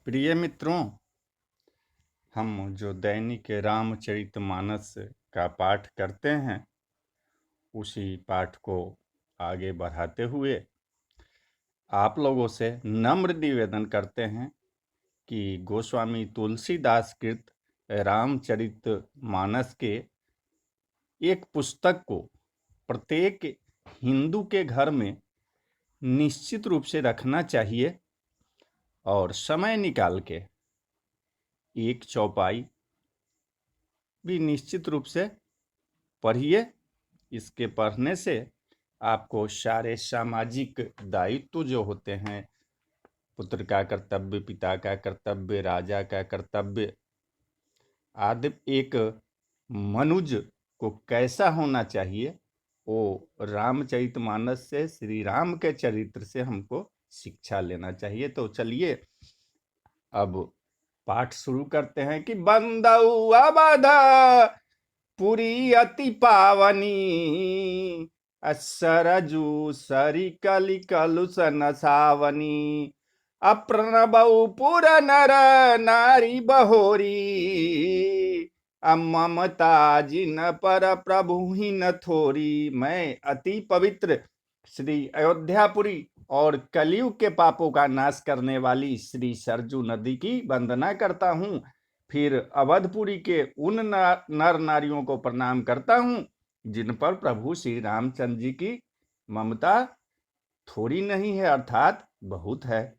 प्रिय मित्रों, हम जो दैनिक रामचरितमानस का पाठ करते हैं, उसी पाठ को आगे बढ़ाते हुए आप लोगों से नम्र निवेदन करते हैं कि गोस्वामी तुलसीदास कृत रामचरितमानस के एक पुस्तक को प्रत्येक हिंदू के घर में निश्चित रूप से रखना चाहिए और समय निकाल के एक चौपाई भी निश्चित रूप से पढ़िए। इसके पढ़ने से आपको सारे सामाजिक दायित्व जो होते हैं, पुत्र का कर्तव्य, पिता का कर्तव्य, राजा का कर्तव्य आदि, एक मनुज को कैसा होना चाहिए, वो रामचरितमानस से, श्री राम के चरित्र से हमको शिक्षा लेना चाहिए। तो चलिए अब पाठ शुरू करते हैं कि बंदऊ अवध पुरी अति पावनी, सरजू सरी कलि कलुष नसावनी, अप्रणबऊ पुर नर नारी बहोरी, ममता जिन पर प्रभु ही न थोरी। मैं अति पवित्र श्री अयोध्यापुरी और कलयुग के पापों का नाश करने वाली श्री सरजू नदी की वंदना करता हूँ। फिर अवधपुरी के उन नर नारियों को प्रणाम करता हूँ जिन पर प्रभु श्री रामचंद्र जी की ममता थोड़ी नहीं है, अर्थात बहुत है।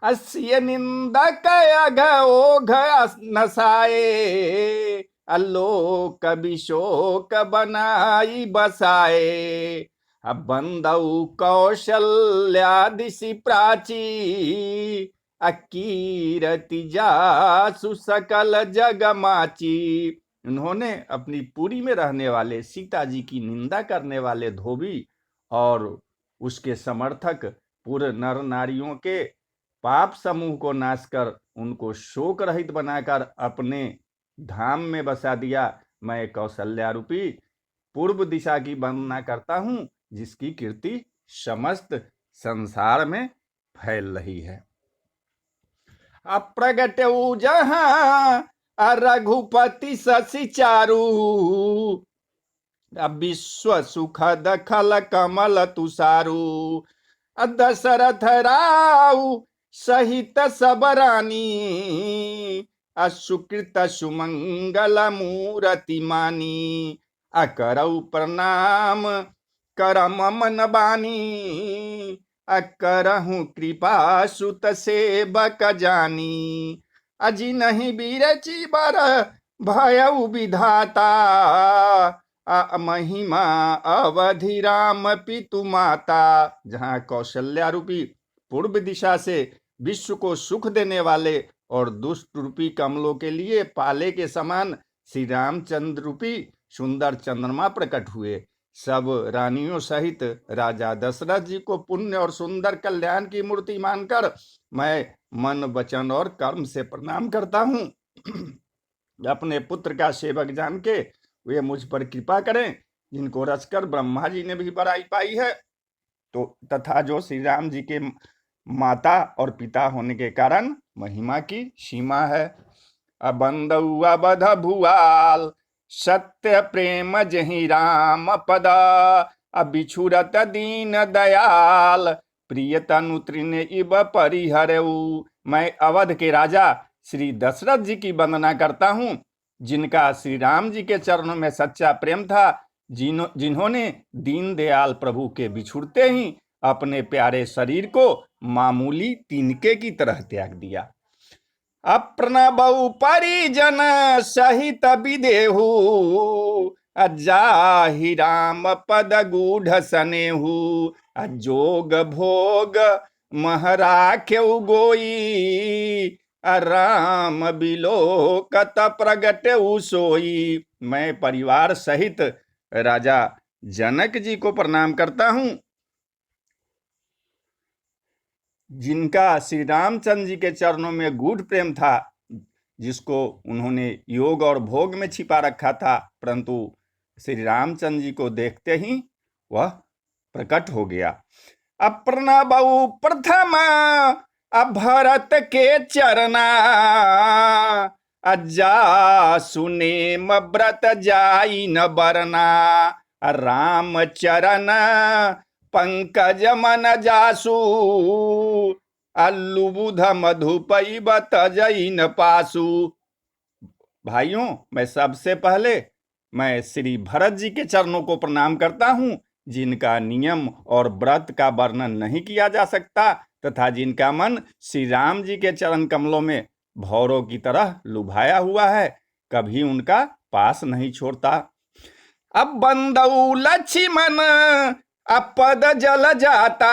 अस्य निंदक अघोघ नसाए, अलोक विशोक बनाई बसाए, अब बंदऊ कौशल्यादिशि प्राची, अकीरति जासु सकल जगमाची। उन्होंने अपनी पुरी में रहने वाले सीता जी की निंदा करने वाले धोबी और उसके समर्थक पूरे नर नारियों के पाप समूह को नाश कर उनको शोक रहित बनाकर अपने धाम में बसा दिया। मैं कौशल्या रूपी पूर्व दिशा की वंदना करता हूँ, जिसकी कीर्ति समस्त संसार में फैल रही है। अप्रगट जहां रघुपति शशि चारु, विश्व सुखद खल कमल तुषारु, दशरथ राउ सहित सब रानी, असुकृत सुमंगल मूरति मानी, अकरऊ प्रणाम करम मन बानी, अकरहु कृपा सुत सेवक जानी, अजी नहीं बीरची बर भयउ विधाता, महिमा अवधि राम पितु माता। जहाँ कौशल्या रूपी पूर्व दिशा से विश्व को सुख देने वाले और दुष्ट रूपी कमलों के लिए पाले के समान श्री रामचंद्र रूपी सुंदर चंद्रमा प्रकट हुए, सब रानियों सहित राजा दशरथ जी को पुण्य और सुंदर कल्याण की मूर्ति मानकर मैं मन वचन और कर्म से प्रणाम करता हूँ। अपने पुत्र का सेवक जान के वे मुझ पर कृपा करें, जिनको रचकर ब्रह्मा जी ने भी बड़ाई पाई है, तो तथा जो श्री राम जी के माता और पिता होने के कारण महिमा की सीमा है। अबंदउ अबध भुआल, सत्य प्रेम जहि राम पद, अबिछुरत दीन दयाल, प्रिय तनु तृण इब परिहरऊ। मैं अवध के राजा श्री दशरथ जी की वंदना करता हूँ, जिनका श्री राम जी के चरणों में सच्चा प्रेम था, जिन्होंने दीन दयाल प्रभु के बिछुड़ते ही अपने प्यारे शरीर को मामूली तिनके की तरह त्याग दिया। अप्रणबऊ परिजन सहित विदेहु, जाहि राम पद गूढ़ सनेहु, जोग भोग महराख्यउ गोई, राम बिलोकत प्रगट सोई। मैं परिवार सहित राजा जनक जी को प्रणाम करता हूँ, जिनका श्री रामचंद्र जी के चरणों में गूढ़ प्रेम था, जिसको उन्होंने योग और भोग में छिपा रखा था, परंतु श्री रामचंद्र जी को देखते ही वह प्रकट हो गया। अप्रणबऊ प्रथम अब भरत के चरना अज्जा सुने व्रत जाई न बरना। राम चरण पंकज मन जासु अल्लुबुध मधुपई बत जई न पासु। भाइयों, मैं सबसे पहले मैं श्री भरत जी के चरणों को प्रणाम करता हूँ, जिनका नियम और व्रत का वर्णन नहीं किया जा सकता तथा जिनका मन श्री राम जी के चरण कमलों में भौरों की तरह लुभाया हुआ है, कभी उनका पास नहीं छोड़ता। अब बंदऊ लक्ष्मण अपद जल जाता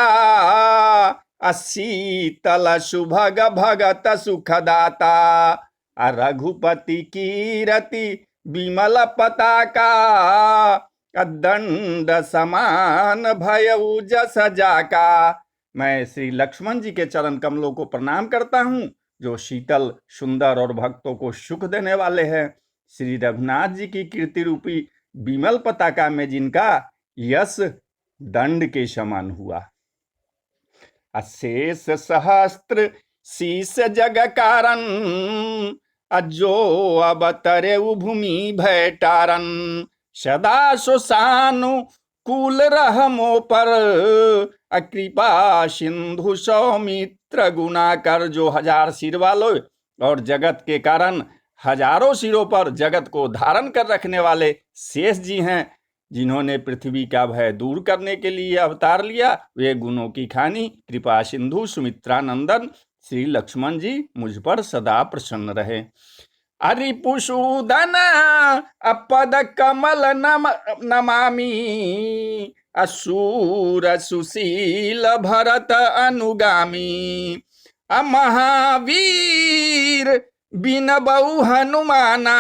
अशीतल सुभग भगत सुखदाता। रघुपति कीरति विमल पताका दंड समान भयउ जस जाका। मैं श्री लक्ष्मण जी के चरण कमलों को प्रणाम करता हूँ, जो शीतल सुंदर और भक्तों को सुख देने वाले हैं। श्री रघुनाथ जी की कीर्ति रूपी विमल पताका में जिनका यश दंड के समान हुआ। अशेष सहस्त्र शीस जग कारण अजो अवतरे भूमि भय टारन। सदा सुसानु कुल रहमो पर अकृपा सिंधु सौमित्र गुना कर। जो 1000 सिर वालों और जगत के कारण हजारों सिरों पर जगत को धारण कर रखने वाले शेष जी हैं, जिन्होंने पृथ्वी का भय दूर करने के लिए अवतार लिया, वे गुणों की खानी कृपा सिंधु सुमित्रा नंदन श्री लक्ष्मण जी मुझ पर सदा प्रसन्न रहे। अरिपुसूदन अपद कमल नमामि असुर सुशील भरत अनुगामी। महावीर बिनबऊ हनुमाना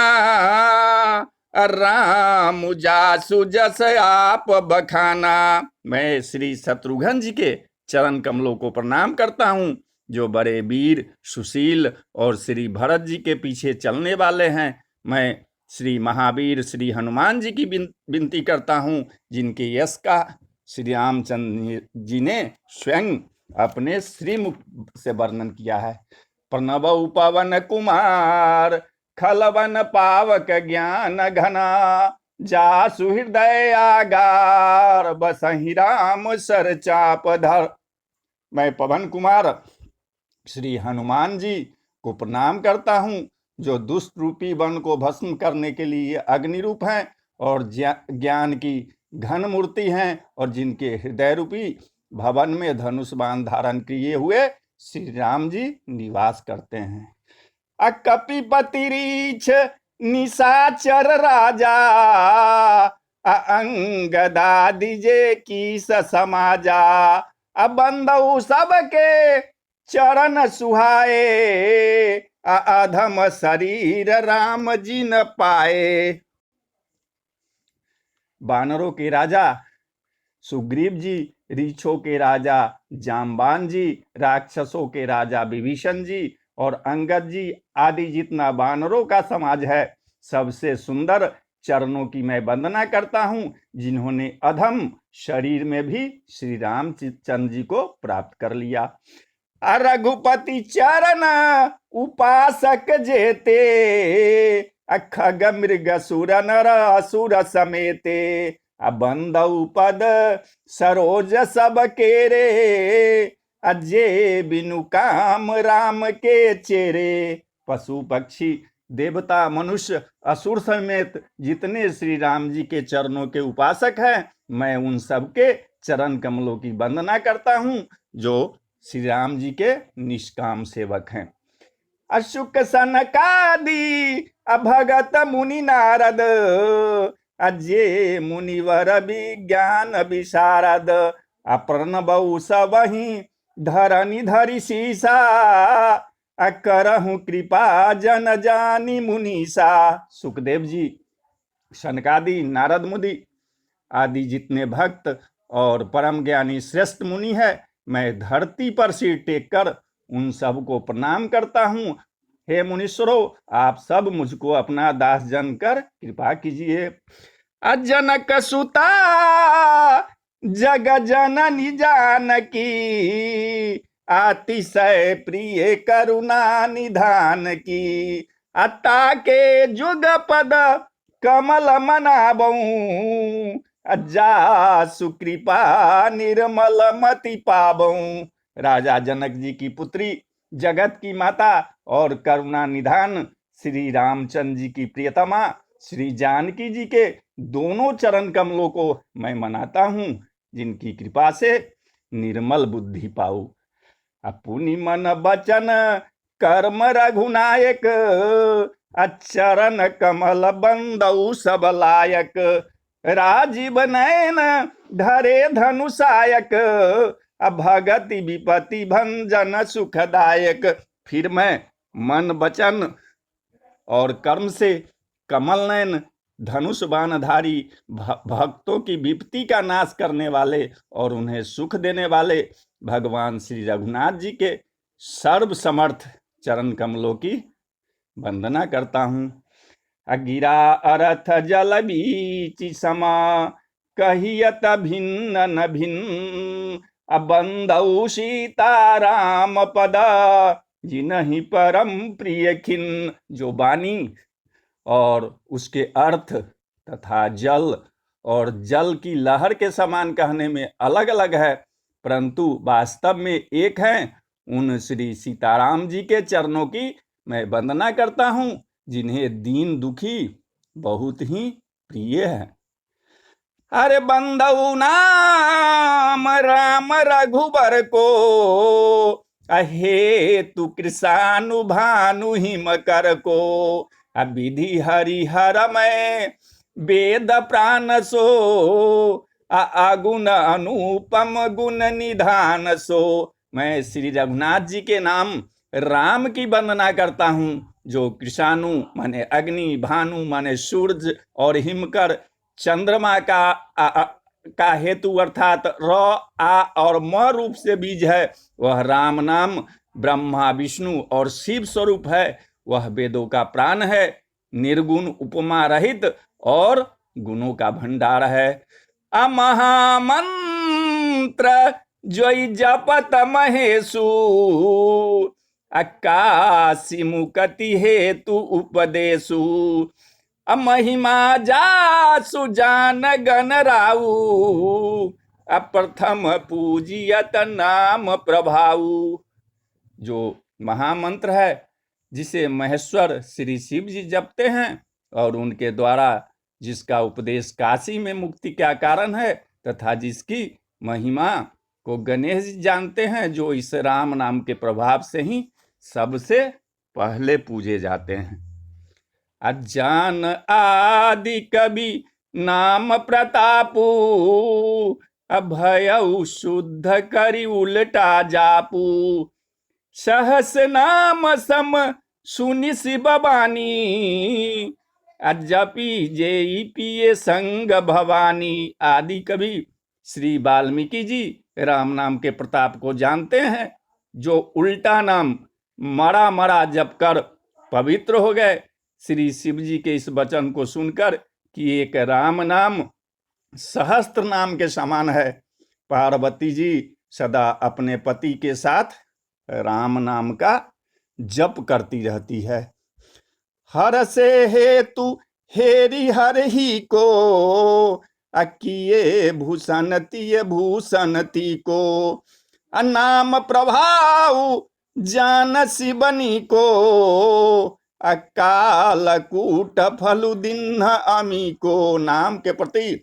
राम जासु जस आप बखाना। मैं श्री शत्रुघ्न जी के चरण कमलों को प्रणाम करता हूँ, जो बड़े वीर सुशील और श्री भरत जी के पीछे चलने वाले हैं। मैं श्री महावीर श्री हनुमान जी की विनती करता हूँ, जिनके यश का श्री रामचंद्र जी ने स्वयं अपने श्रीमुख से वर्णन किया है। प्रणव पवन कुमार खलवन पावक ज्ञान घना जासु हृदय आगार बसहि राम सर चाप धर। मैं पवन कुमार श्री हनुमान जी को प्रणाम करता हूँ, जो दुष्ट रूपी वन को भस्म करने के लिए अग्नि रूप हैं और ज्ञान की घन मूर्ति हैं, और जिनके हृदय रूपी भवन में धनुष बाण धारण किए हुए श्री राम जी निवास करते हैं। कपिपति रीछ निशाचर राजा अंगदादि जे की समाजा। बंदऊ सबके चरण सुहाए अधम शरीर राम जी न पाए। बानरों के राजा सुग्रीव जी, रीछों के राजा जाम्बान जी, राक्षसों के राजा विभीषण जी और अंगद जी आदि जितना बानरों का समाज है, सबसे सुंदर चरणों की मैं वंदना करता हूँ, जिन्होंने अधम शरीर में भी श्री रामचंद्र जी को प्राप्त कर लिया। रघुपति चरण उपासक जेते खग मृग सुर नर असुर समेते। बंदऊ पद सरोज सब केरे अजय बिनु काम राम के चेरे। पशु पक्षी देवता मनुष्य असुर समेत जितने श्री राम जी के चरणों के उपासक हैं, मैं उन सब के चरण कमलों की वंदना करता हूँ, जो श्री राम जी के निष्काम सेवक हैं। अशुक सनकादि अभगत मुनि नारद अजय मुनिवर विज्ञान विशारद। प्रणबऊ सबहि धरनि धरि सीसा करहु कृपा जन जानी मुनीसा। सुखदेव जी, सनकादि, नारद मुनि आदि जितने भक्त और परम ज्ञानी श्रेष्ठ मुनि है, मैं धरती पर सिर टेक कर उन सब को प्रणाम करता हूँ। हे मुनीश्वरों, आप सब मुझको अपना दास जानकर कृपा कीजिए। अजनक सुता जग जननी जानकी अतिशय प्रिय करुणा निधान की, अता के जुग पद कमल मनाबऊं, अज्जा सुकृपा निर्मल मति पाबऊं। राजा जनक जी की पुत्री, जगत की माता और करुणा निधान श्री रामचंद्र जी की प्रियतमा श्री जानकी जी के दोनों चरण कमलों को मैं मनाता हूँ, जिनकी कृपा से निर्मल बुद्धि पाऊं। अपुनि मन बचन कर्म रघुनायक, अचरण कमल बंदऊ सब लायक, राजीव नयन धरे धनुषायक, भगति विपति भंजन सुखदायक। फिर मैं मन वचन और कर्म से कमल नयन धनुष बाणधारी, भक्तों की विपत्ति का नाश करने वाले और उन्हें सुख देने वाले भगवान श्री रघुनाथ जी के सर्व समर्थ चरण कमलों की वंदना करता हूँ। अगिरा अर्थ जल बीच समा, कहियत भिन्न न भिन्न, अबंदऊ सीता राम पद, जिनहि परम प्रिय खिन। जो वाणी और उसके अर्थ तथा जल और जल की लहर के समान कहने में अलग अलग है, परंतु वास्तव में एक हैं। उन श्री सीताराम जी के चरणों की मैं वंदना करता हूँ, जिन्हें दीन दुखी बहुत ही प्रिय है। अरे बंदऊ नाम राम रघुबर को, अहे तु कृषानु भानु हिम कर को, विधि हरिहर में वेद प्राण सो, अगुण अनुपम गुण निधान सो। मैं श्री रघुनाथ जी के नाम राम की वंदना करता हूँ, जो कृषाणु माने अग्नि, भानु माने सूरज और हिमकर चंद्रमा का हेतु अर्थात र आ और म रूप से बीज है। वह राम नाम ब्रह्मा विष्णु और शिव स्वरूप है। वह वेदों का प्राण है, निर्गुण उपमा रहित और गुणों का भंडार है। अमहामंत्र जोई जपत महेशु, अकाशी मुकति हेतु उपदेशु, महिमा जासु जान गण राऊ, अप्रथम पूजियत नाम प्रभाऊ। जो महामंत्र है, जिसे महेश्वर श्री शिव जी जपते हैं और उनके द्वारा जिसका उपदेश काशी में मुक्ति का कारण है, तथा जिसकी महिमा को गणेश जी जानते हैं, जो इस राम नाम के प्रभाव से ही सबसे पहले पूजे जाते हैं। अजान आदि कवि नाम प्रतापू, अभयउ शुद्ध करी उल्टा जापू, सहस नाम सम सुनि शिव बानी, अजपी जेई पिए संग भवानी। आदि कवि श्री वाल्मीकि जी राम नाम के प्रताप को जानते हैं, जो उल्टा नाम मरा मरा जप कर पवित्र हो गए। श्री शिव जी के इस वचन को सुनकर कि एक राम नाम सहस्त्र नाम के समान है, पार्वती जी सदा अपने पति के साथ राम नाम का जप करती रहती है। हर से हेतु हेरी हर ही को, अकिए भूषणती भूषणती को, नाम प्रभाव जान शिवनी को, अकाल कूट फलु दिन अमी को। नाम के प्रति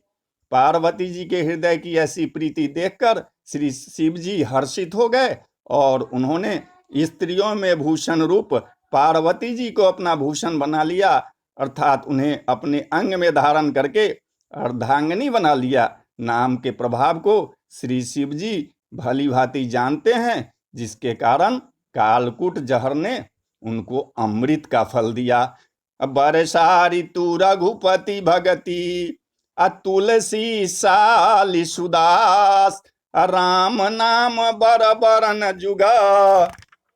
पार्वती जी के हृदय की ऐसी प्रीति देखकर श्री शिव जी हर्षित हो गए और उन्होंने स्त्रियों में भूषण रूप पार्वती जी को अपना भूषण बना लिया, अर्थात उन्हें अपने अंग में धारण करके अर्धांगिनी बना लिया। नाम के प्रभाव को श्री शिव जी भली भांति जानते हैं, जिसके कारण कालकूट जहर ने उनको अमृत का फल दिया। बरसा ऋतु रघुपति भगति, तुलसी साली सुदास, राम नाम बर बरन जुगा,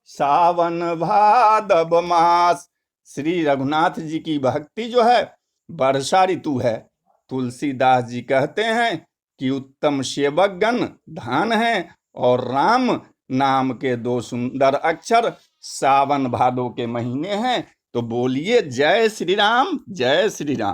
सावन भादव मास। श्री रघुनाथ जी की भक्ति जो है वर्षा ऋतु है। तुलसीदास जी कहते हैं कि उत्तम सेवकगण धान है और राम नाम के 2 सुंदर अक्षर सावन भादो के महीने हैं। तो बोलिए जय श्री राम, जय श्री राम।